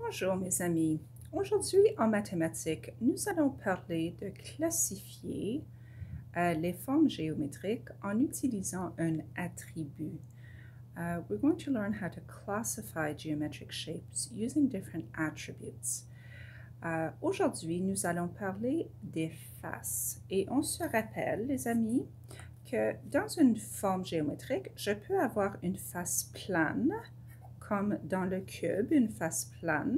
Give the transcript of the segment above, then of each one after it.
Bonjour mes amis. Aujourd'hui en mathématiques, nous allons parler de classifier les formes géométriques en utilisant un attribut. We're going to learn how to classify geometric shapes using different attributes. Aujourd'hui, nous allons parler des faces. Et on se rappelle, les amis, que dans une forme géométrique, je peux avoir une face plane, comme dans le cube, une face plane.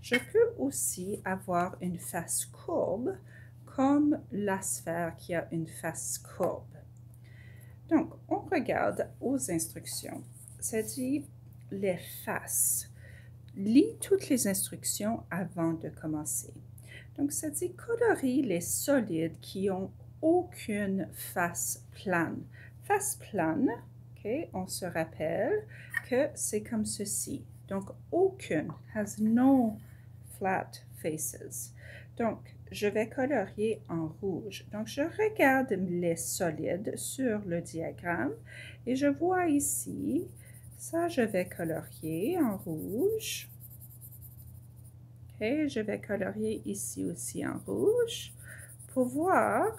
Je peux aussi avoir une face courbe, comme la sphère qui a une face courbe. Donc, on regarde aux instructions. Ça dit les faces. Lis toutes les instructions avant de commencer. Donc, ça dit colorie les solides qui ont aucune face plane. Face plane, okay, on se rappelle que c'est comme ceci. Donc, aucune, has no flat faces. Donc, je vais colorier en rouge. Donc, je regarde les solides sur le diagramme et je vois ici, ça, je vais colorier en rouge. OK, je vais colorier ici aussi en rouge pour voir.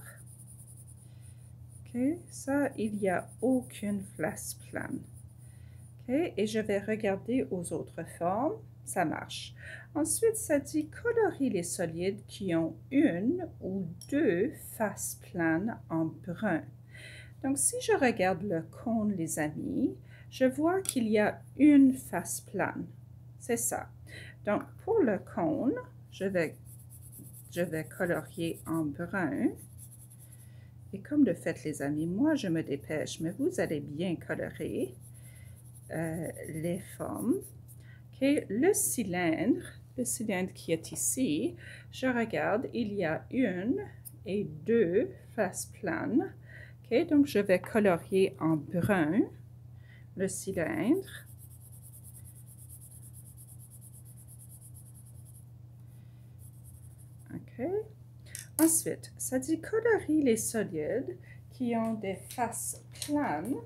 OK, ça, il n'y a aucune face plane. OK, et je vais regarder aux autres formes. Ça marche. Ensuite, ça dit colorie les solides qui ont une ou deux faces planes en brun. Donc, si je regarde le cône, les amis, je vois qu'il y a une face plane. C'est ça. Donc, pour le cône, je vais colorier en brun. Et comme de fait, les amis, moi, je me dépêche, mais vous allez bien colorer les formes. Okay. Le cylindre qui est ici, je regarde, il y a une et deux faces planes. Okay. Donc, je vais colorier en brun le cylindre. OK. Ensuite, ça dit colorie les solides qui ont des faces planes,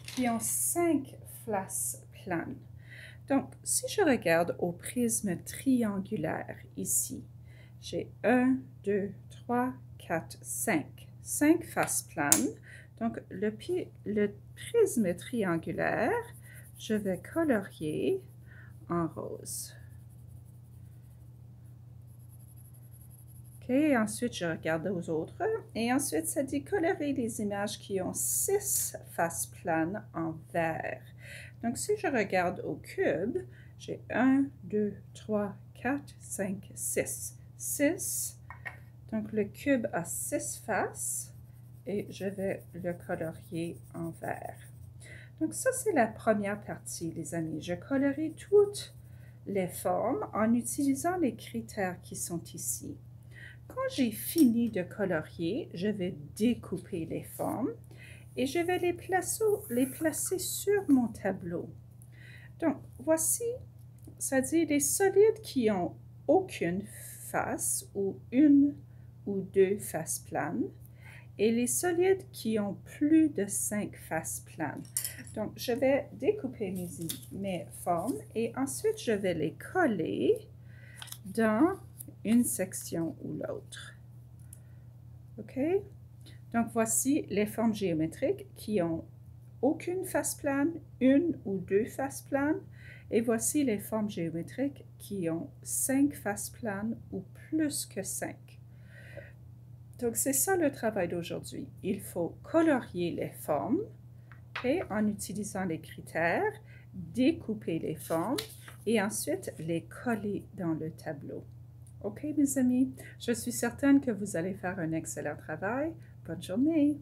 qui ont 5 faces planes. Donc, si je regarde au prisme triangulaire ici, j'ai 1, 2, 3, 4, 5. 5 faces planes. Donc, le prisme triangulaire, je vais colorier en rose. OK, ensuite, je regarde aux autres. Et ensuite, ça dit colorer les images qui ont 6 faces planes en vert. Donc, si je regarde au cube, j'ai 1, 2, 3, 4, 5, 6. 6. Donc, le cube a 6 faces et je vais le colorier en vert. Donc, ça, c'est la première partie, les amis. Je colorie toutes les formes en utilisant les critères qui sont ici. Quand j'ai fini de colorier, je vais découper les formes et je vais les placer sur mon tableau. Donc, voici, ça dit les solides qui ont aucune face ou une ou deux faces planes et les solides qui ont plus de 5 faces planes. Donc, je vais découper mes formes et ensuite, je vais les coller dans une section ou l'autre. OK? Donc, voici les formes géométriques qui ont aucune face plane, une ou deux faces planes. Et voici les formes géométriques qui ont 5 faces planes ou plus que 5. Donc, c'est ça le travail d'aujourd'hui. Il faut colorier les formes, okay, en utilisant les critères, découper les formes et ensuite les coller dans le tableau. OK, mes amis, je suis certaine que vous allez faire un excellent travail. Bonne journée!